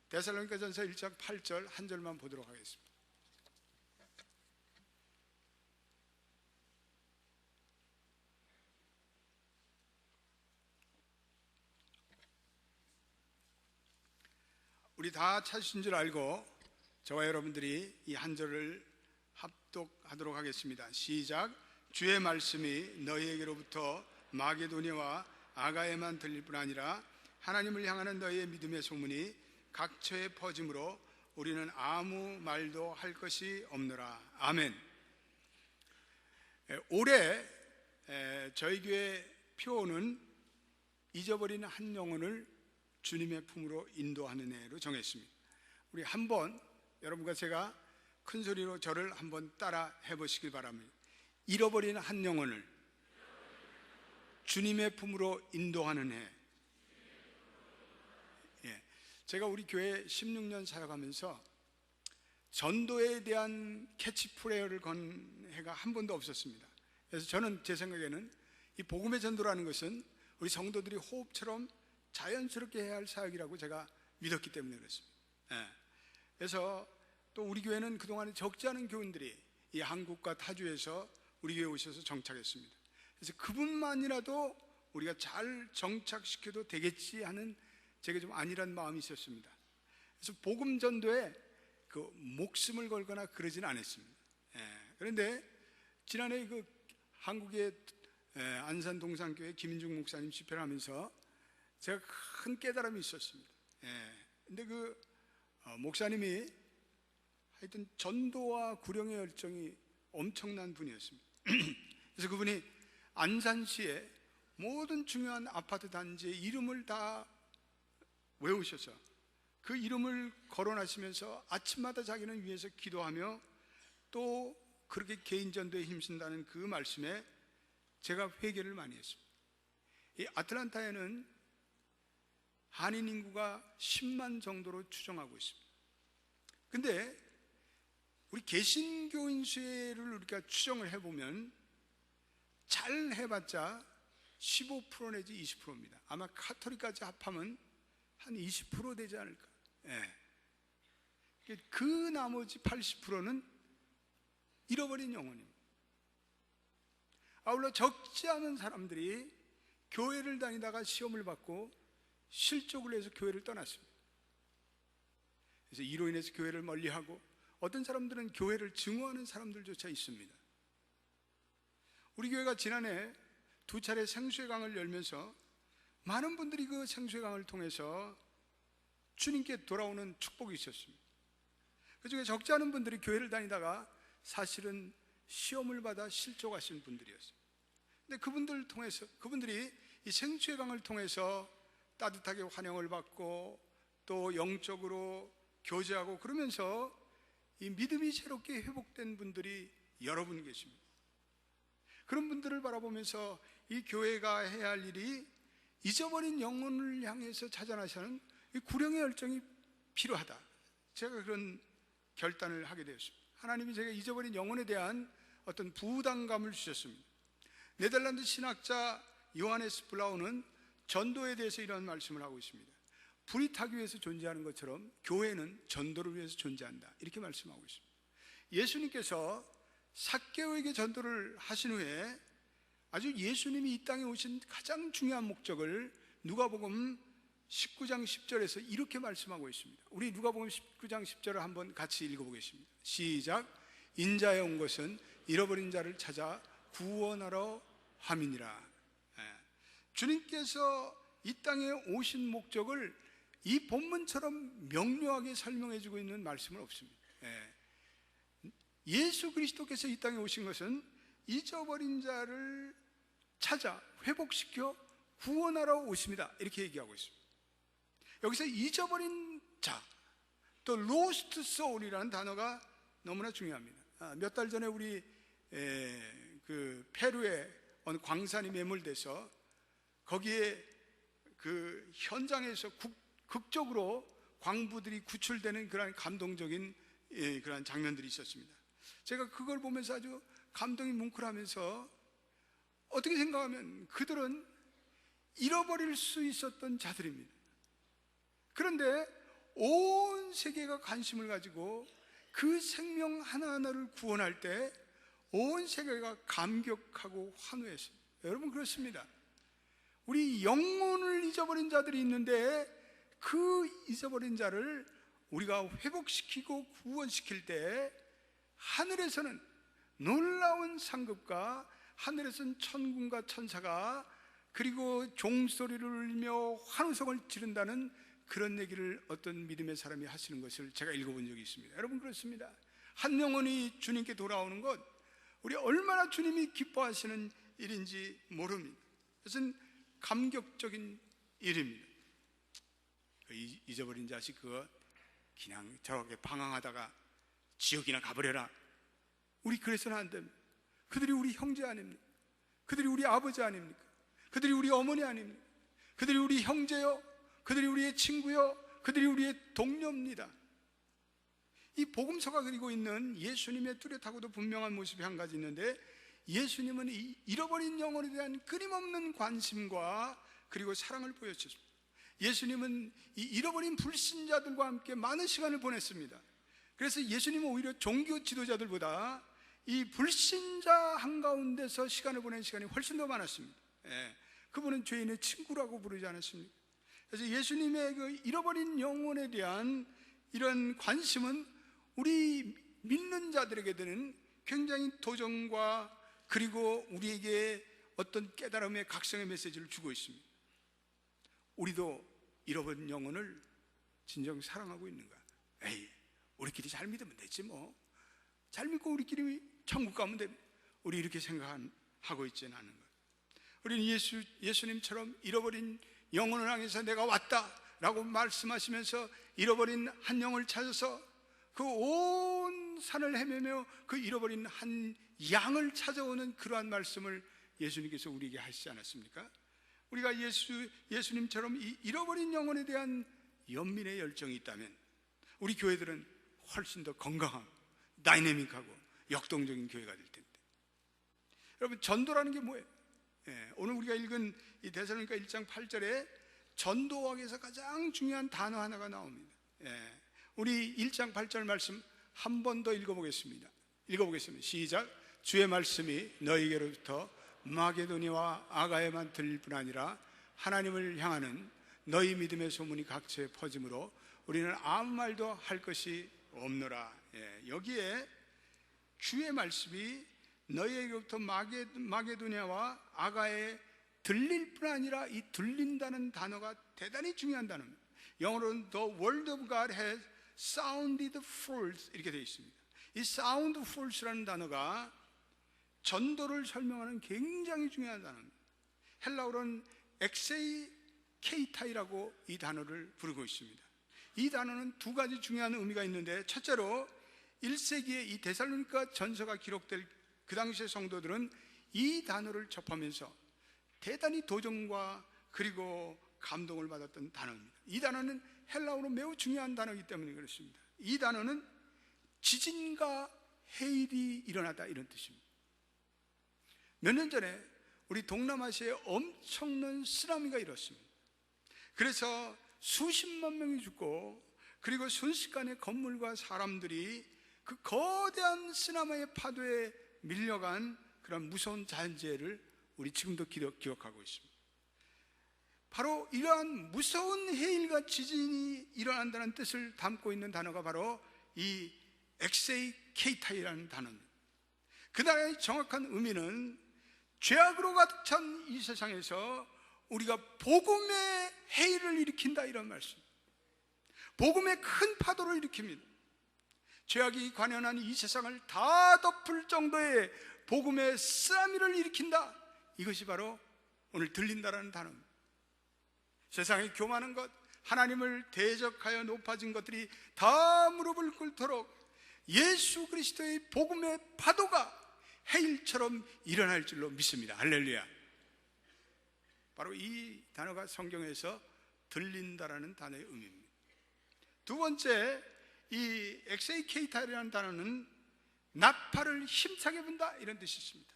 데살로니가전서 1장 8절 한 절만 보도록 하겠습니다. 우리 다 찾으신 줄 알고 저와 여러분들이 이 한 절을 합독하도록 하겠습니다. 시작. 주의 말씀이 너희에게로부터 마게도냐와 아가에만 들릴 뿐 아니라 하나님을 향하는 너희의 믿음의 소문이 각처에 퍼짐으로 우리는 아무 말도 할 것이 없노라. 아멘. 올해 저희 교회 표어는 잊어버린 한 영혼을 주님의 품으로 인도하는 해로 정했습니다. 우리 한번 여러분과 제가 큰 소리로 저를 한번 따라 해보시길 바랍니다. 잃어버린 한 영혼을 주님의 품으로 인도하는 해. 제가 우리 교회 16년 사역하면서 전도에 대한 캐치프레이어를 건 해가 한 번도 없었습니다. 그래서 저는 제 생각에는 이 복음의 전도라는 것은 우리 성도들이 호흡처럼 자연스럽게 해야 할 사역이라고 제가 믿었기 때문에 그렇습니다. 그래서 또 우리 교회는 그동안에 적지 않은 교인들이 이 한국과 타주에서 우리 교회에 오셔서 정착했습니다. 그래서 그분만이라도 우리가 잘 정착시켜도 되겠지 하는 제게 좀 안일한 마음이 있었습니다. 그래서 복음 전도에 그 목숨을 걸거나 그러진 않았습니다. 그런데 지난해 그 한국의 안산 동산교회 김인중 목사님 집회를 하면서 제가 큰 깨달음이 있었습니다. 근데 그 목사님이 하여튼 전도와 구령의 열정이 엄청난 분이었습니다. 그래서 그분이 안산시의 모든 중요한 아파트 단지의 이름을 다 외우셔서 그 이름을 거론하시면서 아침마다 자기는 위해서 기도하며 또 그렇게 개인 전도에 힘쓴다는 그 말씀에 제가 회개를 많이 했습니다. 이 아틀란타에는 한인 인구가 10만 정도로 추정하고 있습니다. 근데 우리 개신교인 수를 우리가 추정을 해보면 잘 해봤자 15% 내지 20%입니다. 아마 카톨릭까지 합하면 한 20% 되지 않을까. 그 나머지 80%는 잃어버린 영혼입니다. 아울러 적지 않은 사람들이 교회를 다니다가 시험을 받고 실족을 해서 교회를 떠났습니다. 그래서 이로 인해서 교회를 멀리하고 어떤 사람들은 교회를 증오하는 사람들조차 있습니다. 우리 교회가 지난해 2차례 생수의 강을 열면서 많은 분들이 그 생수의 강을 통해서 주님께 돌아오는 축복이 있었습니다. 그중에 적지 않은 분들이 교회를 다니다가 사실은 시험을 받아 실족하신 분들이었어요. 근데 그분들이 이 생수의 강을 통해서 따뜻하게 환영을 받고 또 영적으로 교제하고 그러면서 이 믿음이 새롭게 회복된 분들이 여러 분 계십니다. 그런 분들을 바라보면서 이 교회가 해야 할 일이 잊어버린 영혼을 향해서 찾아나서는 이 구령의 열정이 필요하다. 제가 그런 결단을 하게 되었습니다. 하나님이 제가 잊어버린 영혼에 대한 어떤 부담감을 주셨습니다. 네덜란드 신학자 요하네스 블라우는 전도에 대해서 이런 말씀을 하고 있습니다. 불이 타기 위해서 존재하는 것처럼 교회는 전도를 위해서 존재한다. 이렇게 말씀하고 있습니다. 예수님께서 삭개오에게 전도를 하신 후에 아주 예수님이 이 땅에 오신 가장 중요한 목적을 누가복음 19장 10절에서 이렇게 말씀하고 있습니다. 우리 누가복음 19장 10절을 한번 같이 읽어보겠습니다. 시작. 인자에 온 것은 잃어버린 자를 찾아 구원하러 함이니라. 주님께서 이 땅에 오신 목적을 이 본문처럼 명료하게 설명해주고 있는 말씀은 없습니다. 예수 그리스도께서 이 땅에 오신 것은 잊어버린 자를 찾아 회복시켜 구원하러 오십니다. 이렇게 얘기하고 있습니다. 여기서 잊어버린 자, 또 lost soul이라는 단어가 너무나 중요합니다. 몇 달 전에 우리 그 페루의 어느 광산이 매몰돼서 거기에 그 현장에서 극적으로 광부들이 구출되는 그런 감동적인 그런 장면들이 있었습니다. 제가 그걸 보면서 아주 감동이 뭉클하면서 어떻게 생각하면 그들은 잃어버릴 수 있었던 자들입니다. 그런데 온 세계가 관심을 가지고 그 생명 하나하나를 구원할 때 온 세계가 감격하고 환호했어요. 여러분, 그렇습니다. 우리 영혼을 잊어버린 자들이 있는데 그 잊어버린 자를 우리가 회복시키고 구원시킬 때 하늘에서는 놀라운 상급과 하늘에서는 천군과 천사가 그리고 종소리를 울리며 환호성을 지른다는 그런 얘기를 어떤 믿음의 사람이 하시는 것을 제가 읽어본 적이 있습니다. 여러분, 그렇습니다. 한 영혼이 주님께 돌아오는 것, 우리 얼마나 주님이 기뻐하시는 일인지 모릅니다. 그것은 감격적인 일입니다. 잊어버린 자식 그거 그냥 저렇게 방황하다가 지옥이나 가버려라, 우리 그래서는 안 됩니다. 그들이 우리 형제 아닙니까? 그들이 우리 아버지 아닙니까? 그들이 우리 어머니 아닙니까? 그들이 우리 형제요, 그들이 우리의 친구요, 그들이 우리의 동료입니다. 이 복음서가 그리고 있는 예수님의 뚜렷하고도 분명한 모습이 한 가지 있는데, 예수님은 이 잃어버린 영혼에 대한 끊임없는 관심과 그리고 사랑을 보여주셨습니다. 예수님은 이 잃어버린 불신자들과 함께 많은 시간을 보냈습니다. 그래서 예수님은 오히려 종교 지도자들보다 이 불신자 한가운데서 시간을 보낸 시간이 훨씬 더 많았습니다. 그분은 죄인의 친구라고 부르지 않았습니까? 그래서 예수님의 그 잃어버린 영혼에 대한 이런 관심은 우리 믿는 자들에게 드는 굉장히 도전과 그리고 우리에게 어떤 깨달음의 각성의 메시지를 주고 있습니다. 우리도 잃어버린 영혼을 진정 사랑하고 있는가? 에이, 우리끼리 잘 믿으면 되지 뭐. 잘 믿고 우리끼리 천국 가면 됩니다. 우리 이렇게 생각하고 있지는 않은 것. 우리는 예수님처럼 잃어버린 영혼을 향해서 내가 왔다라고 말씀하시면서 잃어버린 한 영을 찾아서 그 온 산을 헤매며 그 잃어버린 한 양을 찾아오는 그러한 말씀을 예수님께서 우리에게 하시지 않았습니까? 우리가 예수님처럼 이 잃어버린 영혼에 대한 연민의 열정이 있다면 우리 교회들은 훨씬 더 건강하고 다이내믹하고 역동적인 교회가 될 텐데. 여러분, 전도라는 게 뭐예요? 오늘 우리가 읽은 이 데살로니가 1장 8절에 전도학에서 가장 중요한 단어 하나가 나옵니다. 우리 1장 8절 말씀 한 번 더 읽어보겠습니다. 시작. 주의 말씀이 너희에게로부터 마게도니아와 아가야만 들릴 뿐 아니라 하나님을 향하는 너희 믿음의 소문이 각처에 퍼짐으로 우리는 아무 말도 할 것이 없노라. 여기에 주의 말씀이 너희에게로부터 마게도니아와 아가야에 들릴 뿐 아니라 이 들린다는 단어가 대단히 중요한 단어입니다. 영어로는 The word of God has sounded forth 이렇게 되어 있습니다. 이 sound forth라는 단어가 전도를 설명하는 굉장히 중요한 단어입니다. 헬라어로는 엑세이케이타이라고 이 단어를 부르고 있습니다. 이 단어는 두 가지 중요한 의미가 있는데, 첫째로 1세기에 이 데살로니가 전서가 기록될 그 당시의 성도들은 이 단어를 접하면서 대단히 도전과 그리고 감동을 받았던 단어입니다. 이 단어는 헬라어로 매우 중요한 단어이기 때문에 그렇습니다. 이 단어는 지진과 해일이 일어나다 이런 뜻입니다. 몇 년 전에 우리 동남아시아에 엄청난 쓰나미가 일었습니다. 그래서 수십만 명이 죽고 그리고 순식간에 건물과 사람들이 그 거대한 쓰나미의 파도에 밀려간 그런 무서운 자연재해를 우리 지금도 기억하고 있습니다. 바로 이러한 무서운 해일과 지진이 일어난다는 뜻을 담고 있는 단어가 바로 이 엑세이케이타이라는 단어입니다. 그 단어의 정확한 의미는 죄악으로 가득 찬 이 세상에서 우리가 복음의 해일을 일으킨다, 이런 말씀. 복음의 큰 파도를 일으킵니다. 죄악이 관연한 이 세상을 다 덮을 정도의 복음의 쓰나미를 일으킨다. 이것이 바로 오늘 들린다라는 단어입니다. 세상에 교만한 것, 하나님을 대적하여 높아진 것들이 다 무릎을 꿇도록 예수 그리스도의 복음의 파도가 해일처럼 일어날 줄로 믿습니다. 할렐루야. 바로 이 단어가 성경에서 들린다라는 단어의 의미입니다. 두 번째, 이 엑세이케이타라는 단어는 나팔을 힘차게 분다, 이런 뜻이 있습니다.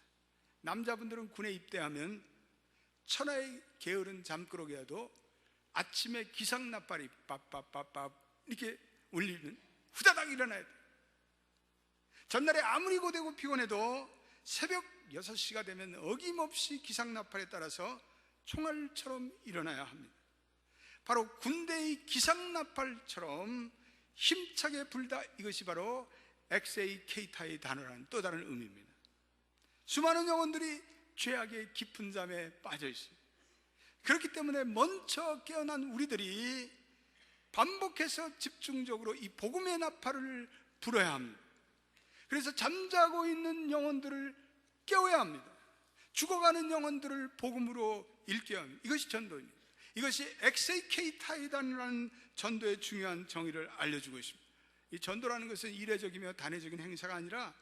남자분들은 군에 입대하면 천하의 게으른 잠꾸러기라도 아침에 기상나팔이 빡빡빡빡 이렇게 울리면 후다닥 일어나야 돼. 전날에 아무리 고되고 피곤해도 새벽 6시가 되면 어김없이 기상나팔에 따라서 총알처럼 일어나야 합니다. 바로 군대의 기상나팔처럼 힘차게 불다, 이것이 바로 엑세이케이타의 단어라는 또 다른 의미입니다. 수많은 영혼들이 죄악의 깊은 잠에 빠져 있습니다. 그렇기 때문에 먼저 깨어난 우리들이 반복해서 집중적으로 이 복음의 나팔을 불어야 합니다. 그래서 잠자고 있는 영혼들을 깨워야 합니다. 죽어가는 영혼들을 복음으로 일깨워야 합니다. 이것이 전도입니다. 이것이 엑세이케이타이다라는 전도의 중요한 정의를 알려주고 있습니다. 이 전도라는 것은 이례적이며 단회적인 행사가 아니라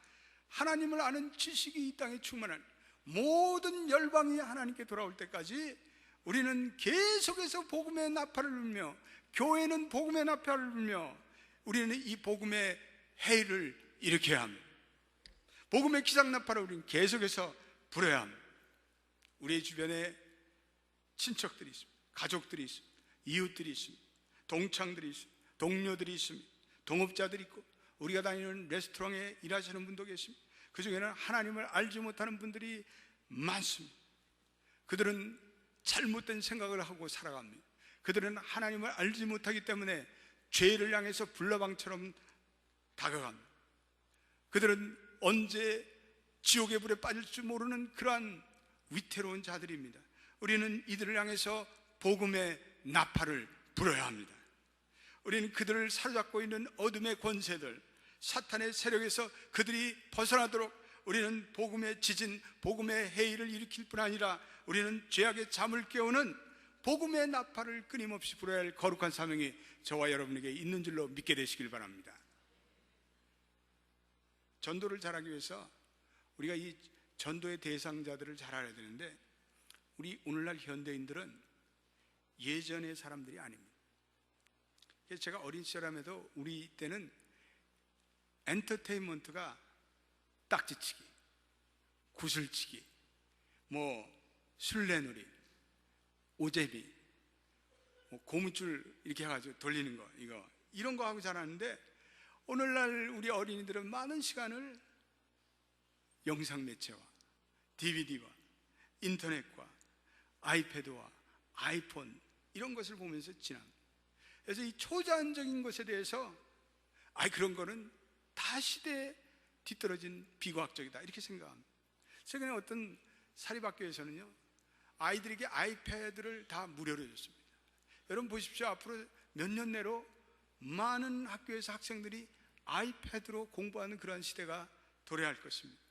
하나님을 아는 지식이 이 땅에 충만한 모든 열방이 하나님께 돌아올 때까지 우리는 계속해서 복음의 나팔을 불며, 교회는 복음의 나팔을 불며, 우리는 이 복음의 회의를 일으켜야 합니다. 복음의 기상나팔을 우리는 계속해서 불어야 합니다. 우리의 주변에 친척들이 있습니다. 가족들이 있습니다. 이웃들이 있습니다. 동창들이 있습니다. 동료들이 있습니다. 동업자들이 있고, 우리가 다니는 레스토랑에 일하시는 분도 계십니다. 그 중에는 하나님을 알지 못하는 분들이 많습니다. 그들은 잘못된 생각을 하고 살아갑니다. 그들은 하나님을 알지 못하기 때문에 죄를 향해서 불나방처럼 다가갑니다. 그들은 언제 지옥의 불에 빠질지 모르는 그러한 위태로운 자들입니다. 우리는 이들을 향해서 복음의 나팔을 불어야 합니다. 우리는 그들을 사로잡고 있는 어둠의 권세들, 사탄의 세력에서 그들이 벗어나도록 우리는 복음의 지진, 복음의 회의를 일으킬 뿐 아니라 우리는 죄악의 잠을 깨우는 복음의 나팔을 끊임없이 불어야 할 거룩한 사명이 저와 여러분에게 있는 줄로 믿게 되시길 바랍니다. 전도를 잘하기 위해서 우리가 이 전도의 대상자들을 잘 알아야 되는데, 우리 오늘날 현대인들은 예전의 사람들이 아닙니다. 제가 어린 시절함에도 우리 때는 엔터테인먼트가 딱지치기, 구슬치기, 술래놀이, 오제비, 고무줄 이렇게 해가지고 돌리는 거, 이런 거 하고 자랐는데, 오늘날 우리 어린이들은 많은 시간을 영상 매체와 DVD와 인터넷과 아이패드와 아이폰 이런 것을 보면서 지납니다. 그래서 이 초자연적인 것에 대해서 그런 거는 다 시대에 뒤떨어진 비과학적이다 이렇게 생각합니다. 최근에 어떤 사립학교에서는요, 아이들에게 아이패드를 다 무료로 줬습니다. 여러분 보십시오. 앞으로 몇 년 내로 많은 학교에서 학생들이 아이패드로 공부하는 그러한 시대가 도래할 것입니다.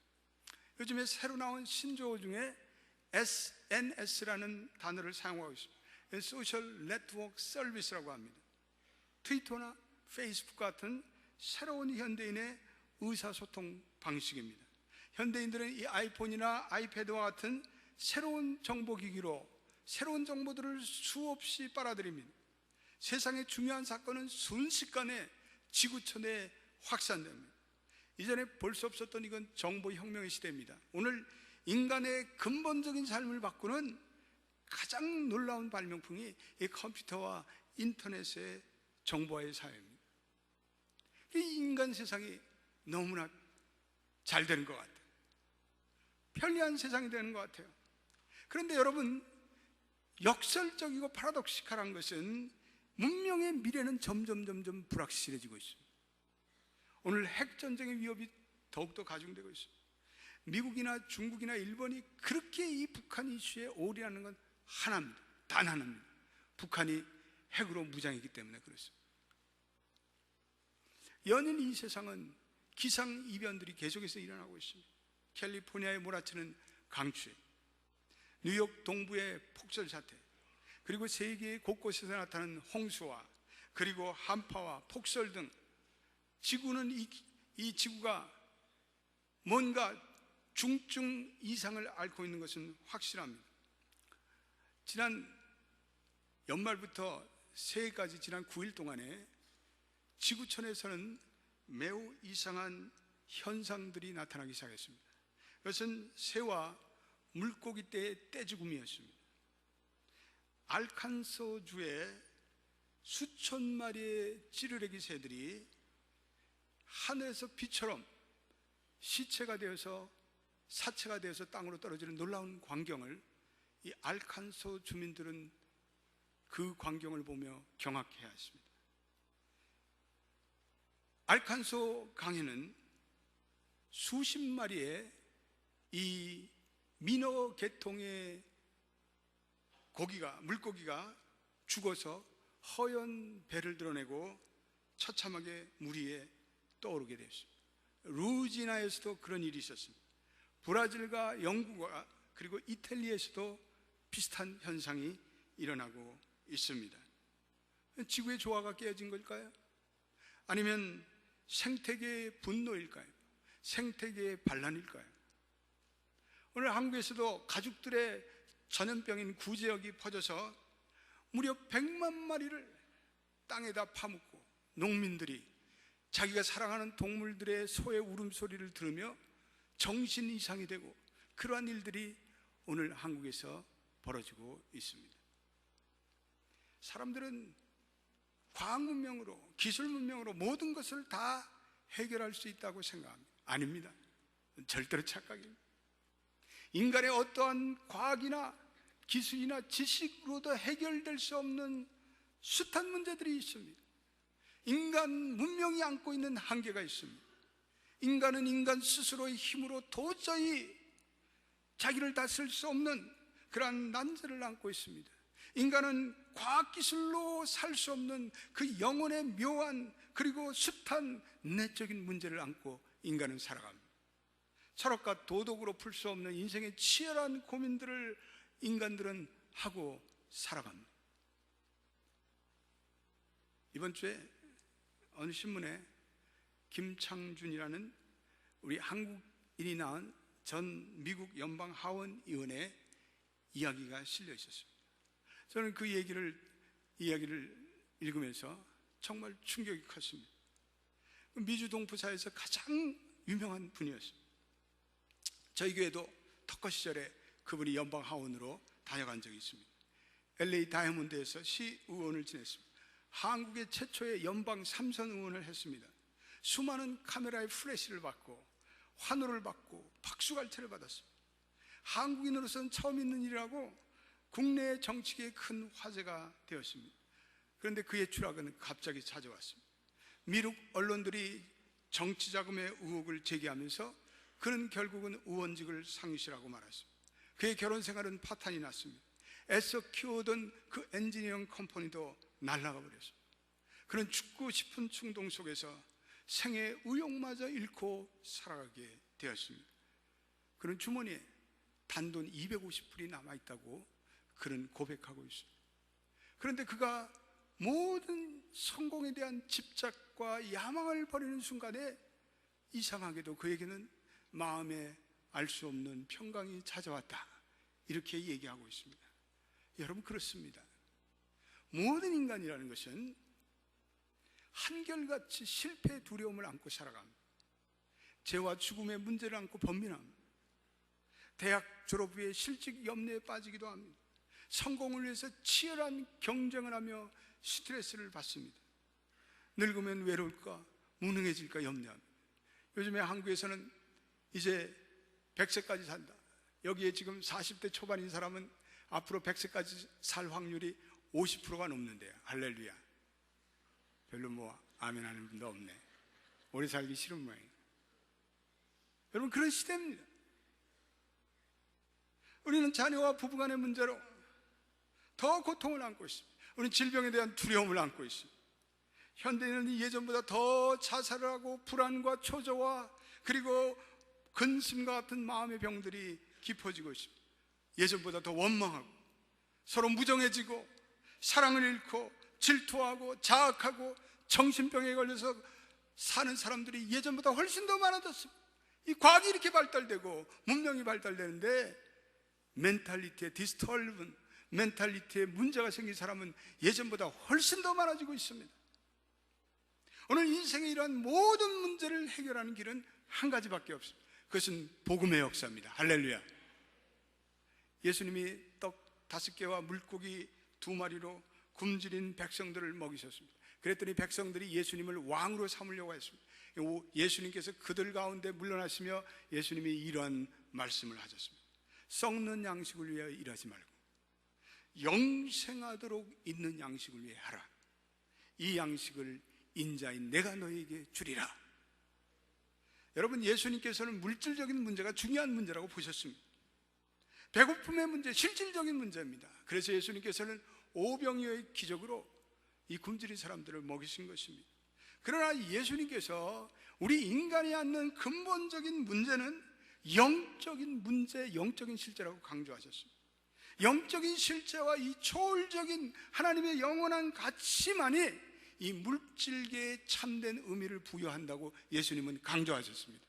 요즘에 새로 나온 신조어 중에 SNS라는 단어를 사용하고 있습니다. 소셜 네트워크 서비스라고 합니다. 트위터나 페이스북 같은 새로운 현대인의 의사소통 방식입니다. 현대인들은 이 아이폰이나 아이패드와 같은 새로운 정보기기로 새로운 정보들을 수없이 빨아들입니다. 세상의 중요한 사건은 순식간에 지구촌에 확산됩니다. 이전에 볼 수 없었던 이건 정보혁명의 시대입니다. 오늘 인간의 근본적인 삶을 바꾸는 가장 놀라운 발명품이 이 컴퓨터와 인터넷의 정보화의 사회입니다. 이 인간 세상이 너무나 잘 되는 것 같아요. 편리한 세상이 되는 것 같아요. 그런데 여러분, 역설적이고 파라독시칼한 것은 문명의 미래는 점점 불확실해지고 있습니다. 오늘 핵전쟁의 위협이 더욱더 가중되고 있습니다. 미국이나 중국이나 일본이 그렇게 이 북한 이슈에 올인하는 건 하나입니다. 단 하나입니다. 북한이 핵으로 무장했기 때문에 그렇습니다. 연일 이 세상은 기상이변들이 계속해서 일어나고 있습니다. 캘리포니아에 몰아치는 강추위, 뉴욕 동부의 폭설 사태, 그리고 세계 곳곳에서 나타나는 홍수와 그리고 한파와 폭설 등 지구는 이 지구가 뭔가 중증 이상을 앓고 있는 것은 확실합니다. 지난 연말부터 새해까지 지난 9일 동안에 지구촌에서는 매우 이상한 현상들이 나타나기 시작했습니다. 그것은 새와 물고기 떼의 떼죽음이었습니다. 알칸소주의 수천 마리의 찌르레기 새들이 하늘에서 비처럼 시체가 되어서 사체가 되어서 땅으로 떨어지는 놀라운 광경을 이 알칸소 주민들은 그 광경을 보며 경악해야 했습니다. 알칸소 강에는 수십 마리의 이 민어 계통의 물고기가 죽어서 허연 배를 드러내고 처참하게 물 위에 떠오르게 되었습니다. 루지나에서도 그런 일이 있었습니다. 브라질과 영국과 그리고 이탈리아에서도 비슷한 현상이 일어나고 있습니다. 지구의 조화가 깨어진 걸까요? 아니면 생태계의 분노일까요? 생태계의 반란일까요? 오늘 한국에서도 가죽들의 전염병인 구제역이 퍼져서 무려 100만 마리를 땅에다 파묻고 농민들이 자기가 사랑하는 동물들의 소의 울음소리를 들으며 정신 이상이 되고, 그러한 일들이 오늘 한국에서 벌어지고 있습니다. 사람들은 과학 문명으로, 기술 문명으로 모든 것을 다 해결할 수 있다고 생각합니다. 아닙니다. 절대로 착각입니다. 인간의 어떠한 과학이나 기술이나 지식으로도 해결될 수 없는 숱한 문제들이 있습니다. 인간 문명이 안고 있는 한계가 있습니다. 인간은 인간 스스로의 힘으로 도저히 자기를 다스릴 수 없는 그러한 난제를 안고 있습니다. 인간은 과학기술로 살 수 없는 그 영혼의 묘한 그리고 숱한 내적인 문제를 안고 인간은 살아갑니다. 철학과 도덕으로 풀 수 없는 인생의 치열한 고민들을 인간들은 하고 살아갑니다. 이번 주에 어느 신문에 김창준이라는 우리 한국인이 낳은 전 미국 연방 하원 의원의 이야기가 실려 있었습니다. 저는 그 이야기를 읽으면서 정말 충격이 컸습니다. 미주 동부사에서 가장 유명한 분이었습니다. 저희 교회도 특허 시절에 그분이 연방 하원으로 다녀간 적이 있습니다. LA 다이아몬드에서 시의원을 지냈습니다. 한국의 최초의 연방 3선 의원을 했습니다. 수많은 카메라의 플래시를 받고 환호를 받고 박수갈채를 받았습니다. 한국인으로서는 처음 있는 일이라고 국내 정치계에 큰 화제가 되었습니다. 그런데 그의 추락은 갑자기 찾아왔습니다. 미국 언론들이 정치자금의 의혹을 제기하면서 그는 결국은 의원직을 상실하고 말았습니다. 그의 결혼 생활은 파탄이 났습니다. 애써 키우던 그 엔지니어링 컴퍼니도 날아가 버렸습니다. 그는 죽고 싶은 충동 속에서 생의 의욕마저 잃고 살아가게 되었습니다. 그는 주머니에 단돈 250불이 남아있다고 그는 고백하고 있습니다. 그런데 그가 모든 성공에 대한 집착과 야망을 버리는 순간에 이상하게도 그에게는 마음에 알 수 없는 평강이 찾아왔다, 이렇게 얘기하고 있습니다. 여러분, 그렇습니다. 모든 인간이라는 것은 한결같이 실패의 두려움을 안고 살아갑니다. 죄와 죽음의 문제를 안고 번민합니다. 대학 졸업 후에 실직 염려에 빠지기도 합니다. 성공을 위해서 치열한 경쟁을 하며 스트레스를 받습니다. 늙으면 외로울까, 무능해질까 염려합니다. 요즘에 한국에서는 이제 100세까지 산다. 여기에 지금 40대 초반인 사람은 앞으로 100세까지 살 확률이 50%가 넘는데요. 할렐루야. 별로 아멘 하는 분도 없네. 오래 살기 싫은 모양이에요. 여러분, 그런 시대입니다. 우리는 자녀와 부부간의 문제로 더 고통을 안고 있습니다. 우리는 질병에 대한 두려움을 안고 있습니다. 현대인은 예전보다 더 자살을 하고 불안과 초조와 그리고 근심과 같은 마음의 병들이 깊어지고 있습니다. 예전보다 더 원망하고 서로 무정해지고 사랑을 잃고 질투하고 자학하고 정신병에 걸려서 사는 사람들이 예전보다 훨씬 더 많아졌습니다. 이 과학이 이렇게 발달되고 문명이 발달되는데 멘탈리티에 디스털븐, 멘탈리티에 문제가 생긴 사람은 예전보다 훨씬 더 많아지고 있습니다. 오늘 인생의 이러한 모든 문제를 해결하는 길은 한 가지밖에 없습니다. 그것은 복음의 역사입니다. 할렐루야. 예수님이 떡 5개와 물고기 2마리로 굶주린 백성들을 먹이셨습니다. 그랬더니 백성들이 예수님을 왕으로 삼으려고 했습니다. 예수님께서 그들 가운데 물러나시며 예수님이 이러한 말씀을 하셨습니다. 썩는 양식을 위하여 일하지 말고 영생하도록 있는 양식을 위해 하라. 이 양식을 인자인 내가 너희에게 주리라. 여러분, 예수님께서는 물질적인 문제가 중요한 문제라고 보셨습니다. 배고픔의 문제, 실질적인 문제입니다. 그래서 예수님께서는 오병이어의 기적으로 이 굶주린 사람들을 먹이신 것입니다. 그러나 예수님께서 우리 인간이 갖는 근본적인 문제는 영적인 문제, 영적인 실제라고 강조하셨습니다. 영적인 실제와 이 초월적인 하나님의 영원한 가치만이 이 물질계에 참된 의미를 부여한다고 예수님은 강조하셨습니다.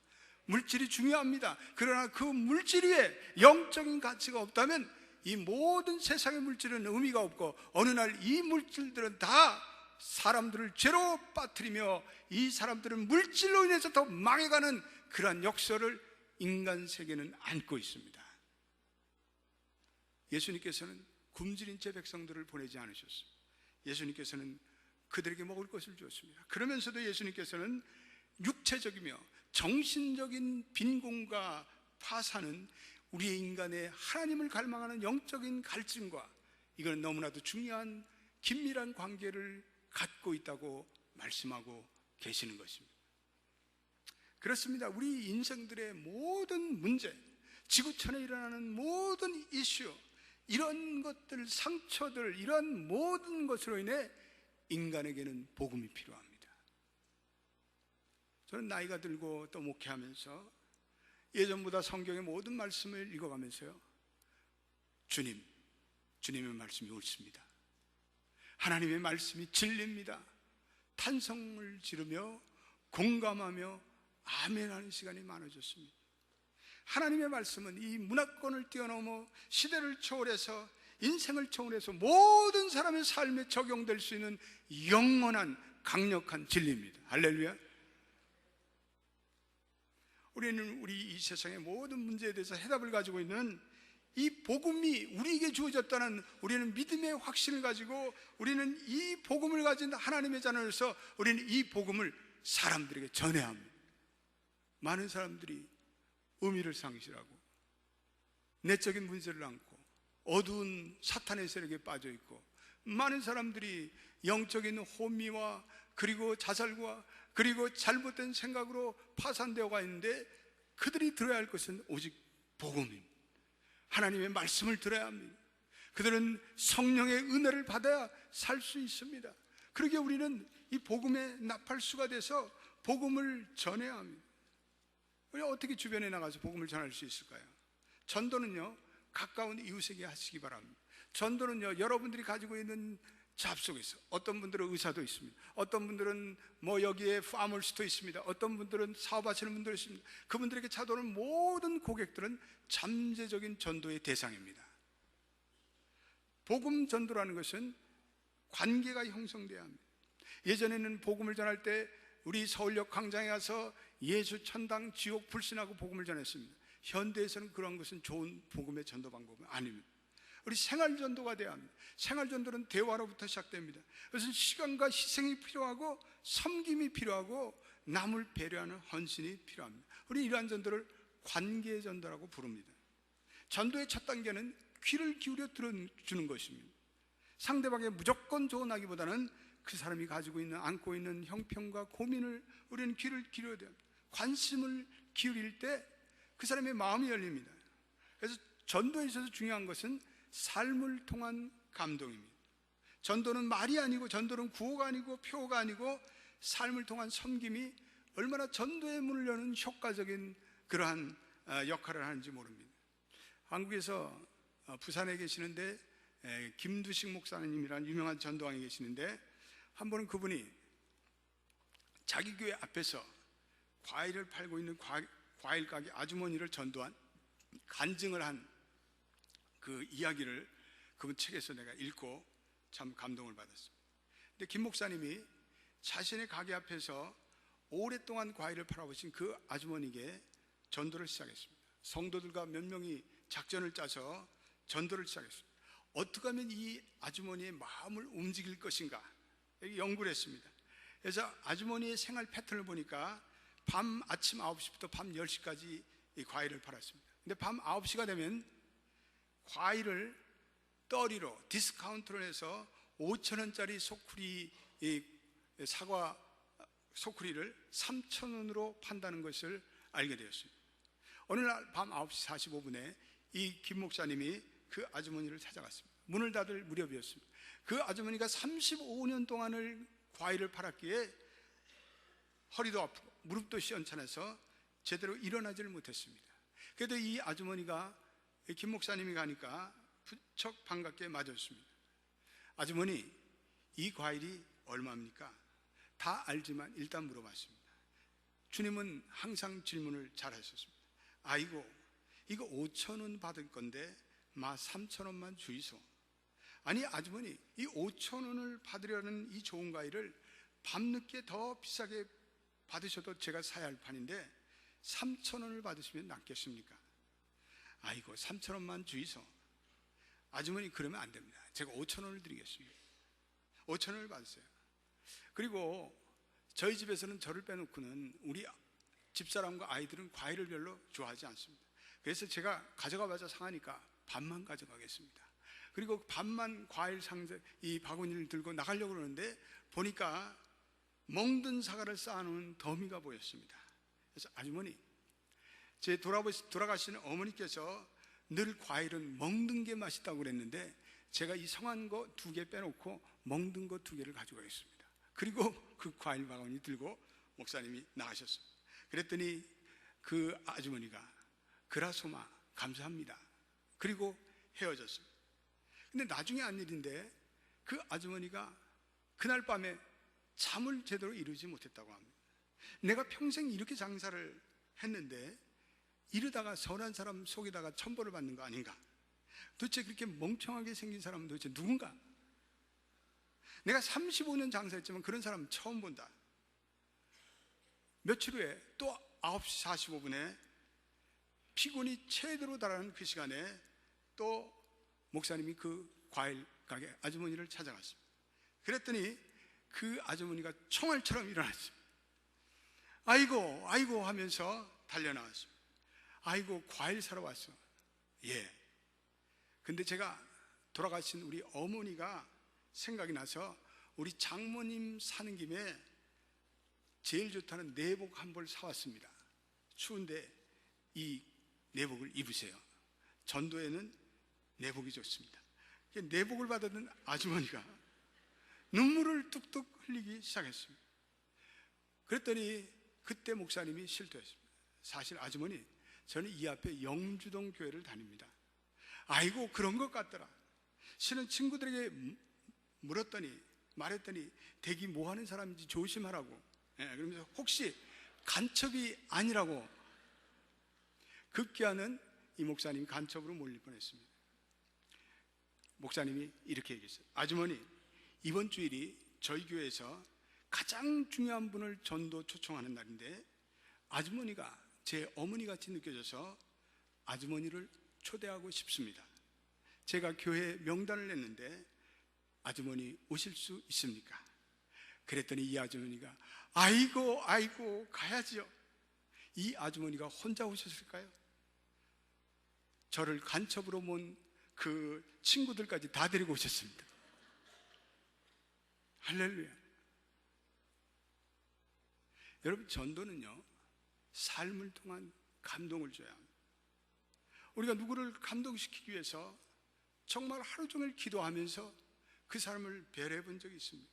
물질이 중요합니다. 그러나 그 물질 위에 영적인 가치가 없다면 이 모든 세상의 물질은 의미가 없고 어느 날 이 물질들은 다 사람들을 죄로 빠뜨리며 이 사람들은 물질로 인해서 더 망해가는 그러한 역사를 인간 세계는 안고 있습니다. 예수님께서는 굶주린 제 백성들을 보내지 않으셨습니다. 예수님께서는 그들에게 먹을 것을 주었습니다. 그러면서도 예수님께서는 육체적이며 정신적인 빈곤과 파산은 우리의 인간의 하나님을 갈망하는 영적인 갈증과 이건 너무나도 중요한 긴밀한 관계를 갖고 있다고 말씀하고 계시는 것입니다. 그렇습니다. 우리 인생들의 모든 문제, 지구촌에 일어나는 모든 이슈, 이런 것들, 상처들, 이런 모든 것으로 인해 인간에게는 복음이 필요합니다. 저는 나이가 들고 또 목회하면서 예전보다 성경의 모든 말씀을 읽어가면서요, 주님의 말씀이 옳습니다. 하나님의 말씀이 진리입니다. 탄성을 지르며 공감하며 아멘하는 시간이 많아졌습니다. 하나님의 말씀은 이 문화권을 뛰어넘어 시대를 초월해서 인생을 초월해서 모든 사람의 삶에 적용될 수 있는 영원한 강력한 진리입니다. 할렐루야. 우리는 우리 이 세상의 모든 문제에 대해서 해답을 가지고 있는 이 복음이 우리에게 주어졌다는 우리는 믿음의 확신을 가지고 우리는 이 복음을 가진 하나님의 자녀로서 우리는 이 복음을 사람들에게 전해야 합니다. 많은 사람들이 의미를 상실하고 내적인 문제를 안고 어두운 사탄의 세력에 빠져 있고 많은 사람들이 영적인 혼미와 그리고 자살과 그리고 잘못된 생각으로 파산되어 가 있는데 그들이 들어야 할 것은 오직 복음입니다. 하나님의 말씀을 들어야 합니다. 그들은 성령의 은혜를 받아야 살 수 있습니다. 그러기에 우리는 이 복음의 나팔수가 돼서 복음을 전해야 합니다. 우리가 어떻게 주변에 나가서 복음을 전할 수 있을까요? 전도는요, 가까운 이웃에게 하시기 바랍니다. 전도는요, 여러분들이 가지고 있는 잡속에서, 어떤 분들은 의사도 있습니다. 어떤 분들은 여기에 파머스도 있습니다. 어떤 분들은 사업하시는 분들도 있습니다. 그분들에게 찾아오는 모든 고객들은 잠재적인 전도의 대상입니다. 복음 전도라는 것은 관계가 형성돼야 합니다. 예전에는 복음을 전할 때 우리 서울역 광장에 가서 예수 천당 지옥 불신하고 복음을 전했습니다. 현대에서는 그런 것은 좋은 복음의 전도 방법은 아닙니다. 우리 생활전도가 돼야 합니다. 생활전도는 대화로부터 시작됩니다. 그래서 시간과 희생이 필요하고 섬김이 필요하고 남을 배려하는 헌신이 필요합니다. 우리 이러한 전도를 관계전도라고 부릅니다. 전도의 첫 단계는 귀를 기울여 들어주는 것입니다. 상대방의 무조건 조언하기보다는 그 사람이 가지고 있는, 안고 있는 형편과 고민을 우리는 귀를 기울여야 됩니다. 관심을 기울일 때 그 사람의 마음이 열립니다. 그래서 전도에 있어서 중요한 것은 삶을 통한 감동입니다. 전도는 말이 아니고, 전도는 구호가 아니고 표가 아니고 삶을 통한 섬김이 얼마나 전도의 문을 여는 효과적인 그러한 역할을 하는지 모릅니다. 한국에서 부산에 계시는데 김두식 목사님이라는 유명한 전도왕이 계시는데, 한 번은 그분이 자기 교회 앞에서 과일을 팔고 있는 과일 가게 아주머니를 전도한, 간증을 한 그 이야기를 그분 책에서 내가 읽고 참 감동을 받았습니다. 근데 김 목사님이 자신의 가게 앞에서 오랫동안 과일을 팔아보신 그 아주머니에게 전도를 시작했습니다. 성도들과 몇 명이 작전을 짜서 전도를 시작했습니다. 어떻게 하면 이 아주머니의 마음을 움직일 것인가 연구를 했습니다. 그래서 아주머니의 생활 패턴을 보니까 아침 9시부터 밤 10시까지 이 과일을 팔았습니다. 근데 밤 9시가 되면 과일을 떨이로 디스카운트로 해서 5,000원짜리 소쿠리, 사과 소쿠리를 3,000원으로 판다는 것을 알게 되었습니다. 어느 날 밤 9시 45분에 이 김 목사님이 그 아주머니를 찾아갔습니다. 문을 닫을 무렵이었습니다. 그 아주머니가 35년 동안을 과일을 팔았기에 허리도 아프고 무릎도 시원찮아서 제대로 일어나지를 못했습니다. 그래도 이 아주머니가 김 목사님이 가니까 부쩍 반갑게 맞았습니다. 아주머니, 이 과일이 얼마입니까? 다 알지만 일단 물어봤습니다. 주님은 항상 질문을 잘 하셨습니다. 아이고, 이거 5,000원 받을 건데 마 3,000원만 주이소. 아니 아주머니, 이 5,000원을 받으려는 이 좋은 과일을 밤늦게 더 비싸게 받으셔도 제가 사야 할 판인데 3,000원을 받으시면 낫겠습니까? 아이고, 3,000원만 주이소. 아주머니, 그러면 안 됩니다. 제가 5,000원을 드리겠습니다. 5,000원을 받으세요. 그리고 저희 집에서는 저를 빼놓고는 우리 집사람과 아이들은 과일을 별로 좋아하지 않습니다. 그래서 제가 가져가봐야 상하니까 반만 가져가겠습니다. 그리고 반만 과일 상자 이 바구니를 들고 나가려고 그러는데 보니까 멍든 사과를 쌓아놓은 더미가 보였습니다. 그래서 아주머니, 제 돌아가신 어머니께서 늘 과일은 멍든 게 맛있다고 그랬는데 제가 이 성한 거 2개 빼놓고 멍든 거 2개를 가져가겠습니다. 그리고 그 과일 바구니 들고 목사님이 나가셨습니다. 그랬더니 그 아주머니가 그라소마 감사합니다. 그리고 헤어졌습니다. 근데 나중에 한 일인데 그 아주머니가 그날 밤에 잠을 제대로 이루지 못했다고 합니다. 내가 평생 이렇게 장사를 했는데 이러다가 선한 사람 속에다가 천벌을 받는 거 아닌가? 도대체 그렇게 멍청하게 생긴 사람은 도대체 누군가? 내가 35년 장사했지만 그런 사람은 처음 본다. 며칠 후에 또 9시 45분에 피곤이 최대로 달하는 그 시간에 또 목사님이 그 과일 가게 아주머니를 찾아갔습니다. 그랬더니 그 아주머니가 총알처럼 일어났습니다. 아이고 아이고 하면서 달려나왔습니다. 아이고, 과일 사러 왔어. 예. 근데 제가 돌아가신 우리 어머니가 생각이 나서 우리 장모님 사는 김에 제일 좋다는 내복 한 벌 사왔습니다. 추운데 이 내복을 입으세요. 전도에는 내복이 좋습니다. 내복을 받았던 아주머니가 눈물을 뚝뚝 흘리기 시작했습니다. 그랬더니 그때 목사님이 실토했습니다. 사실 아주머니, 저는 이 앞에 영주동 교회를 다닙니다. 아이고, 그런 것 같더라. 실은 친구들에게 말했더니 댁이 뭐 하는 사람인지 조심하라고. 그러면서 혹시 간첩이 아니라고. 급기야는 이 목사님이 간첩으로 몰릴 뻔했습니다. 목사님이 이렇게 얘기했어요. 아주머니, 이번 주일이 저희 교회에서 가장 중요한 분을 전도 초청하는 날인데 아주머니가 제 어머니같이 느껴져서 아주머니를 초대하고 싶습니다. 제가 교회에 명단을 냈는데 아주머니 오실 수 있습니까? 그랬더니 이 아주머니가 아이고 가야지요. 이 아주머니가 혼자 오셨을까요? 저를 간첩으로 몬 그 친구들까지 다 데리고 오셨습니다. 할렐루야. 여러분, 전도는요, 삶을 통한 감동을 줘야 합니다. 우리가 누구를 감동시키기 위해서 정말 하루 종일 기도하면서 그 사람을 배려해 본 적이 있습니다.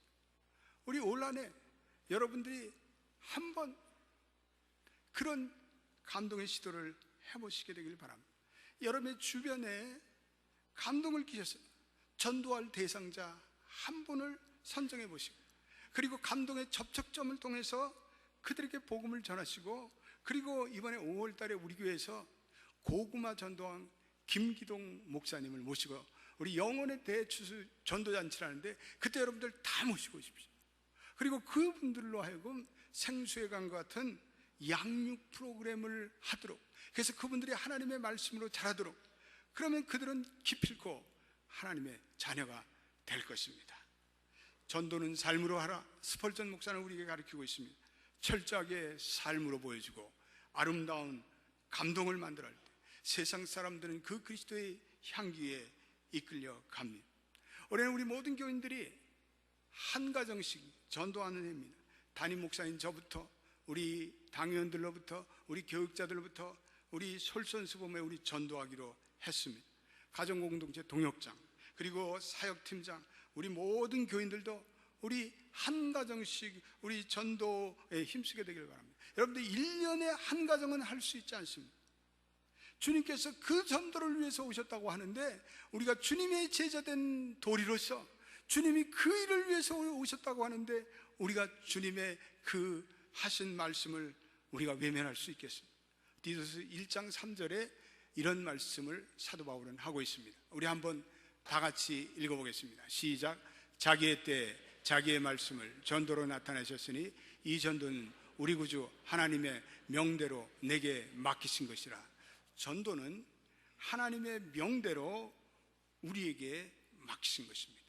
우리 올 한해 여러분들이 한번 그런 감동의 시도를 해보시게 되길 바랍니다. 여러분의 주변에 감동을 끼쳐서 전도할 대상자 한 분을 선정해 보시고, 그리고 감동의 접촉점을 통해서 그들에게 복음을 전하시고, 그리고 이번에 5월 달에 우리 교회에서 고구마 전도왕 김기동 목사님을 모시고 우리 영혼의 대추수 전도잔치를 하는데 그때 여러분들 다 모시고 오십시오. 그리고 그분들로 하여금 생수회관과 같은 양육 프로그램을 하도록, 그래서 그분들이 하나님의 말씀으로 자라도록, 그러면 그들은 기필코 하나님의 자녀가 될 것입니다. 전도는 삶으로 하라. 스펄전 목사는 우리에게 가르치고 있습니다. 철저하게 삶으로 보여주고 아름다운 감동을 만들어야 할 때 세상 사람들은 그 그리스도의 향기에 이끌려 갑니다. 올해는 우리 모든 교인들이 한 가정씩 전도하는 해입니다. 담임 목사인 저부터, 우리 당회원들로부터, 우리 교육자들로부터, 우리 솔선수범에 우리 전도하기로 했습니다. 가정공동체 동역장, 그리고 사역팀장, 우리 모든 교인들도 우리 한 가정씩 우리 전도에 힘쓰게 되길 바랍니다. 여러분들 1년에 한 가정은 할 수 있지 않습니까? 주님께서 그 전도를 위해서 오셨다고 하는데 우리가 주님의 제자된 도리로서 주님이 그 일을 위해서 오셨다고 하는데 우리가 주님의 그 하신 말씀을 우리가 외면할 수 있겠습니까? 디도서 1장 3절에 이런 말씀을 사도 바울은 하고 있습니다. 우리 한번 다 같이 읽어보겠습니다. 시작. 자기의 때 자기의 말씀을 전도로 나타내셨으니 이 전도는 우리 구주 하나님의 명대로 내게 맡기신 것이라. 전도는 하나님의 명대로 우리에게 맡기신 것입니다.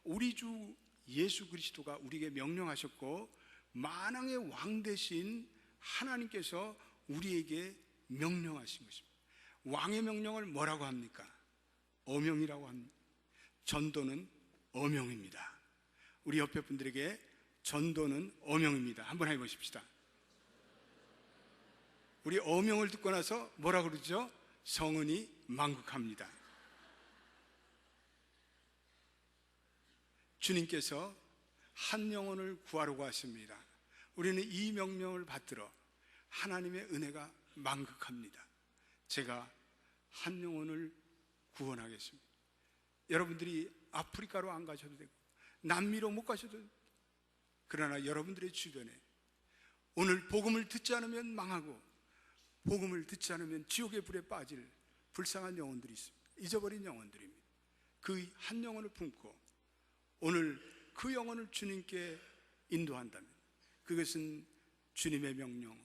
우리 주 예수 그리스도가 우리에게 명령하셨고 만왕의 왕 되신 하나님께서 우리에게 명령하신 것입니다. 왕의 명령을 뭐라고 합니까? 어명이라고 합니다. 전도는 어명입니다. 우리 옆에 분들에게 전도는 어명입니다. 한번 해보십시다. 우리 어명을 듣고 나서 뭐라 그러죠? 성은이 만국합니다. 주님께서 한 영혼을 구하러 가십니다. 우리는 이 명령을 받들어 하나님의 은혜가 만극합니다. 제가 한 영혼을 구원하겠습니다. 여러분들이 아프리카로 안 가셔도 되고 남미로 못 가셔도 되고, 그러나 여러분들의 주변에 오늘 복음을 듣지 않으면 망하고 복음을 듣지 않으면 지옥의 불에 빠질 불쌍한 영혼들이 있습니다. 잊어버린 영혼들입니다. 그 한 영혼을 품고 오늘 그 영혼을 주님께 인도한다면 그것은 주님의 명령,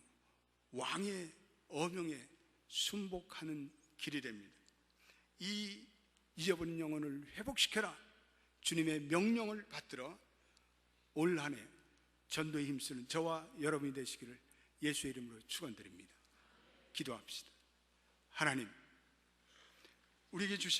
왕의 어명에 순복하는 길이 됩니다. 이 잊어버린 영혼을 회복시켜라. 주님의 명령을 받들어 올 한 해 전도에 힘쓰는 저와 여러분이 되시기를 예수의 이름으로 축원드립니다. 기도합시다. 하나님, 우리에게 주신